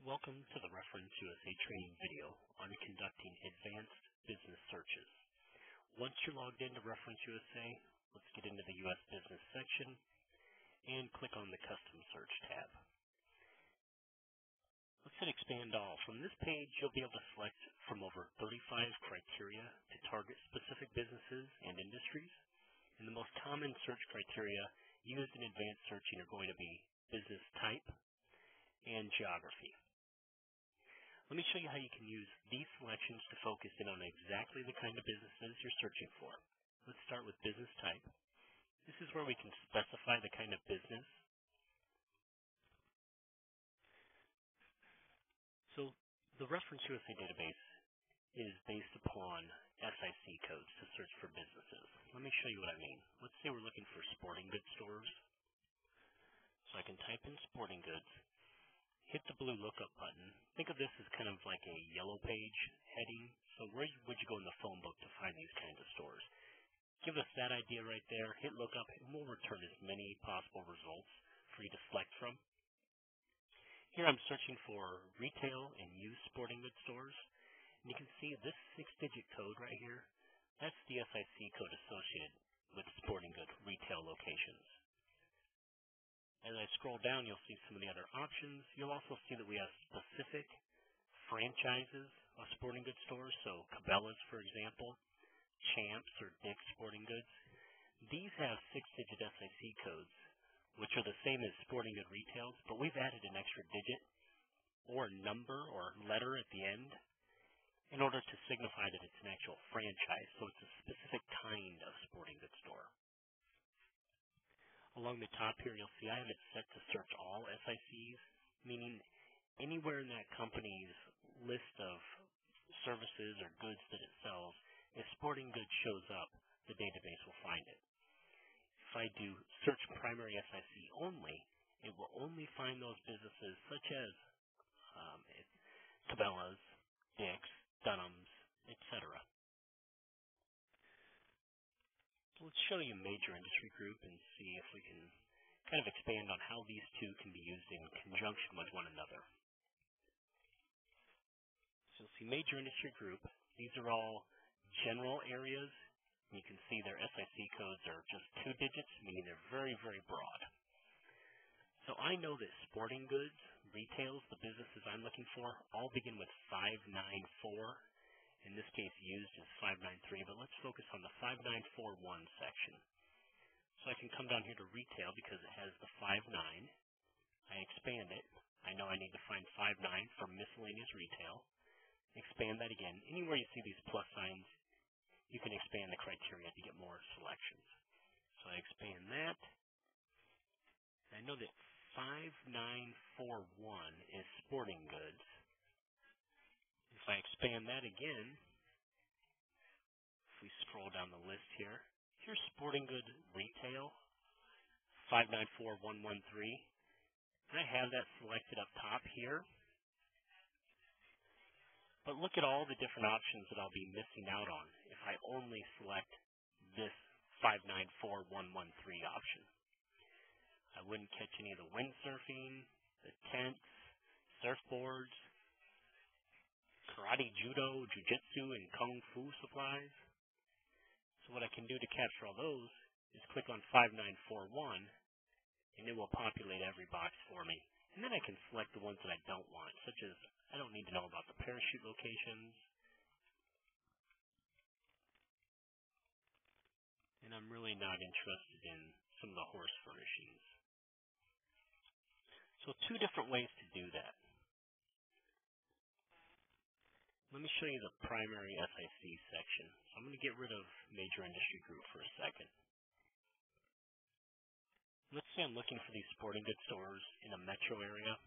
Welcome to the ReferenceUSA training video on conducting advanced business searches. Once you're logged into ReferenceUSA, let's get into the U.S. Business section and click on the Custom Search tab. Let's hit Expand All. From this page, you'll be able to select from over 35 criteria to target specific businesses and industries. And the most common search criteria used in advanced searching are going to be business type and geography. Let me show you how you can use these selections to focus in on exactly the kind of businesses you're searching for. Let's start with business type. This is where we can specify the kind of business. So the ReferenceUSA database is based upon SIC codes to search for businesses. Let me show you what I mean. Let's say we're looking for sporting goods stores. So I can type in sporting goods. Hit the blue lookup button. Think of this as kind of like a yellow page heading. So where would you go in the phone book to find these kinds of stores? Give us that idea right there. Hit lookup, and we'll return as many possible results for you to select from. Here I'm searching for retail and used sporting goods stores. And you can see this 6-digit code right here. That's the SIC code associated with sporting good retail locations. As I scroll down, you'll see some of the other options. You'll also see that we have specific franchises of sporting goods stores. So Cabela's, for example, Champs or Dick's Sporting Goods. These have 6-digit SIC codes, which are the same as sporting good retails, but we've added an extra digit or number or letter at the end in order to signify that it's an actual franchise. So it's a specific kind of sporting goods store. Along the top here, you'll see I have it set to search all SICs, meaning anywhere in that company's list of services or goods that it sells, if sporting goods shows up, the database will find it. If I do search primary SIC only, it will only find those businesses such as Cabela's, Dick's, Dunham's, etc. Let's show you a major industry group and see if we can kind of expand on how these two can be used in conjunction with one another. So you'll see major industry group. These are all general areas. And you can see their SIC codes are just 2 digits, meaning they're very, very broad. So I know that sporting goods, retails, the businesses I'm looking for, all begin with 594. In this case, used is 593, but let's focus on the 5941 section. So I can come down here to retail because it has the 59. I expand it. I know I need to find 59 for miscellaneous retail. Expand that again. Anywhere you see these plus signs, you can expand the criteria to get more selections. So I expand that. I know that 5941 is sporting goods. If I expand that again, if we scroll down the list here, here's sporting good retail, 594113. And I have that selected up top here. But look at all the different options that I'll be missing out on if I only select this 594113 option. I wouldn't catch any of the windsurfing, the tents, surfboards, karate, judo, jiu-jitsu, and kung fu supplies. So what I can do to capture all those is click on 5941, and it will populate every box for me. And then I can select the ones that I don't want, such as I don't need to know about the parachute locations. And I'm really not interested in some of the horse furnishings. So 2 different ways to do that. Let me show you the primary SIC section. So I'm going to get rid of major industry group for a second. Let's say I'm looking for these sporting goods stores in a metro area.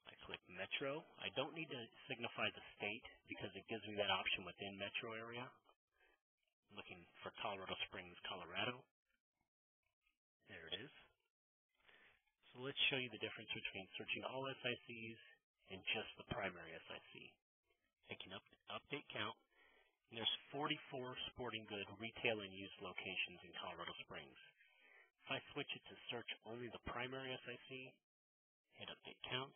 I click metro. I don't need to signify the state because it gives me that option within metro area. I'm looking for Colorado Springs, Colorado. There it is. So let's show you the difference between searching all SICs and just the primary SIC. I can update count, and there's 44 sporting good retail and used locations in Colorado Springs. If I switch it to search only the primary SIC, hit update count,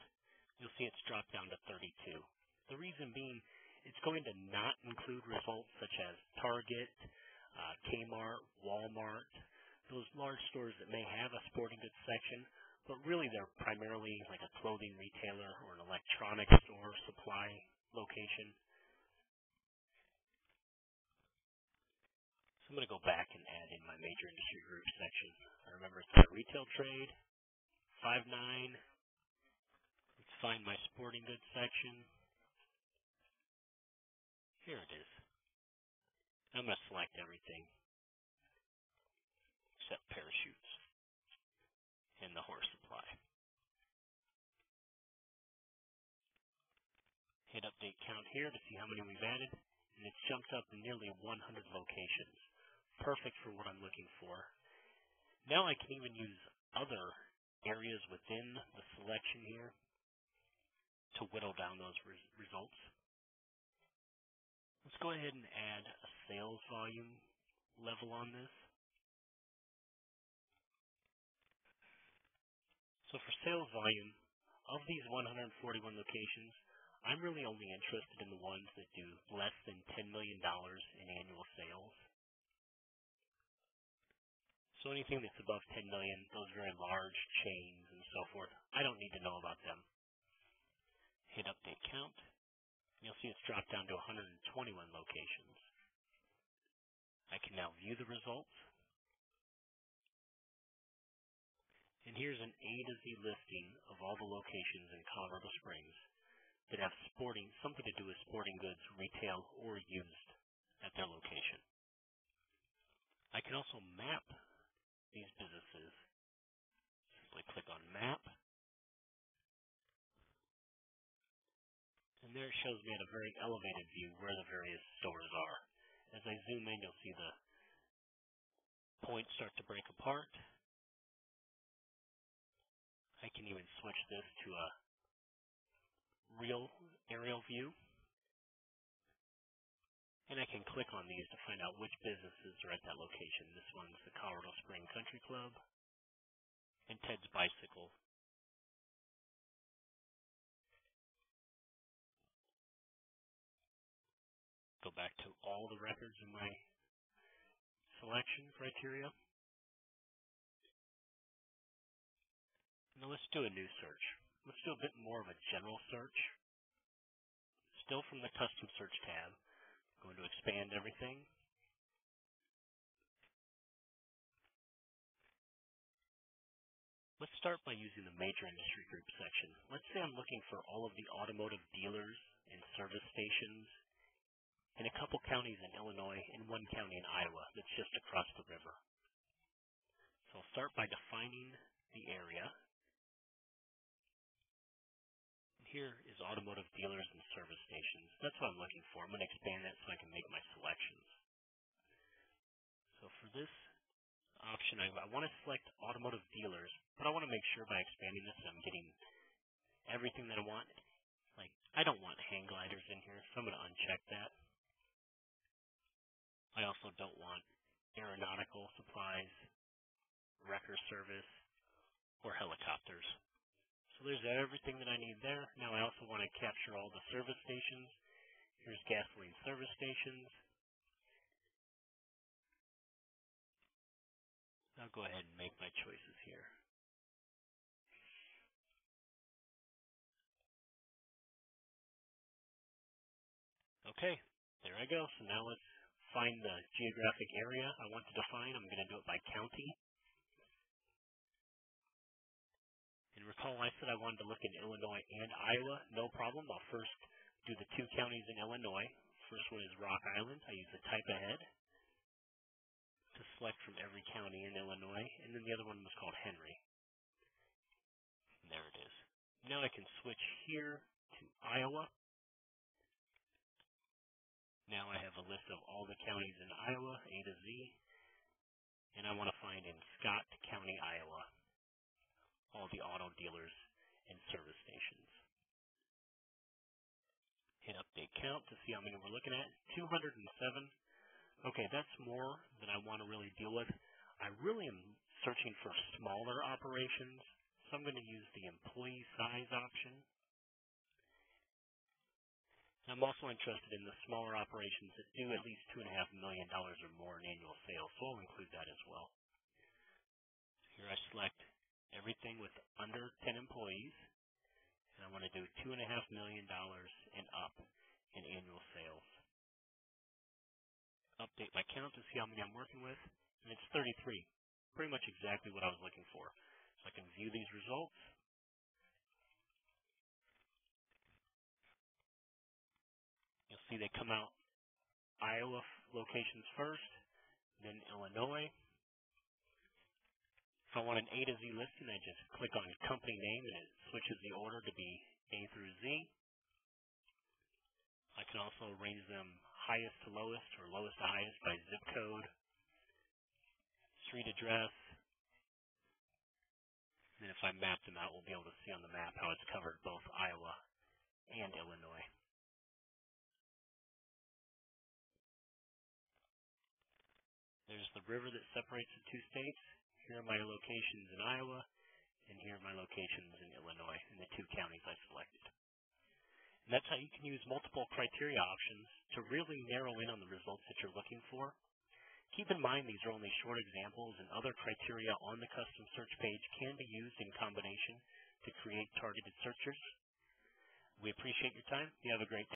you'll see it's dropped down to 32. The reason being, it's going to not include results such as Target, Kmart, Walmart, those large stores that may have a sporting goods section, but really they're primarily like a clothing retailer or an electronics store supply location. So I'm going to go back and add in my major industry group section. I remember it's got retail trade, 5.9. Let's find my sporting goods section. Here it is. I'm going to select everything except parachutes and the horse supply. Hit update count here to see how many we've added, and it's jumped up to nearly 100 locations. Perfect for what I'm looking for. Now I can even use other areas within the selection here to whittle down those results. Let's go ahead and add a sales volume level on this. So for sales volume, of these 141 locations, I'm really only interested in the ones that do less than $10 million in annual sales. So anything that's above 10 million, those very large chains and so forth, I don't need to know about them. Hit update count. You'll see it's dropped down to 121 locations. I can now view the results. And here's an A to Z listing of all the locations in Colorado Springs that have something to do with sporting goods, retail, or used at their location. I can also map these businesses. Simply click on Map. And there it shows me at a very elevated view where the various stores are. As I zoom in, you'll see the points start to break apart. I can even switch this to a real aerial view. And I can click on these to find out which businesses are at that location. This one's the Colorado Spring Country Club and Ted's Bicycle. Go back to all the records in my selection criteria. Now let's do a new search. Let's do a bit more of a general search. Still from the Custom Search tab. I'm going to expand everything. Let's start by using the major industry group section. Let's say I'm looking for all of the automotive dealers and service stations in a couple counties in Illinois and one county in Iowa that's just across the river. So I'll start by defining the area. Here is automotive dealers and service stations. That's what I'm looking for. I'm going to expand that so I can make my selections. So for this option, I want to select automotive dealers, but I want to make sure by expanding this that I'm getting everything that I want. Like, I don't want hang gliders in here, so I'm going to uncheck that. I also don't want aeronautical supplies, wrecker service, or helicopters. So there's everything that I need there. Now I also want to capture all the service stations. Here's gasoline service stations. I'll go ahead and make my choices here. Okay, there I go. So now let's find the geographic area I want to define. I'm going to do it by county. And recall I said I wanted to look in Illinois and Iowa. No problem. I'll first do the two counties in Illinois. First one is Rock Island. I use the type ahead to select from every county in Illinois. And then the other one was called Henry. And there it is. Now I can switch here to Iowa. Now I have a list of all the counties in Iowa, A to Z. And I want to find in Scott County, Iowa, all the auto dealers and service stations. Hit update count to see how many we're looking at. 207. Okay, that's more than I want to really deal with. I really am searching for smaller operations, so I'm going to use the employee size option. I'm also interested in the smaller operations that do at least $2.5 million or more in annual sales, so I'll include that as well. Here I select everything with under 10 employees, and I want to do $2.5 million and up in annual sales. Update my count to see how many I'm working with, and it's 33. Pretty much exactly what I was looking for. So I can view these results. You'll see they come out Iowa locations first, then Illinois. If I want an A to Z listing, I just click on company name and it switches the order to be A through Z. I can also arrange them highest to lowest or lowest to highest by zip code, street address. And if I map them out, we'll be able to see on the map how it's covered both Iowa and Illinois. There's the river that separates the two states. Here are my locations in Iowa, and here are my locations in Illinois, in the two counties I selected. And that's how you can use multiple criteria options to really narrow in on the results that you're looking for. Keep in mind these are only short examples, and other criteria on the custom search page can be used in combination to create targeted searches. We appreciate your time. You have a great day.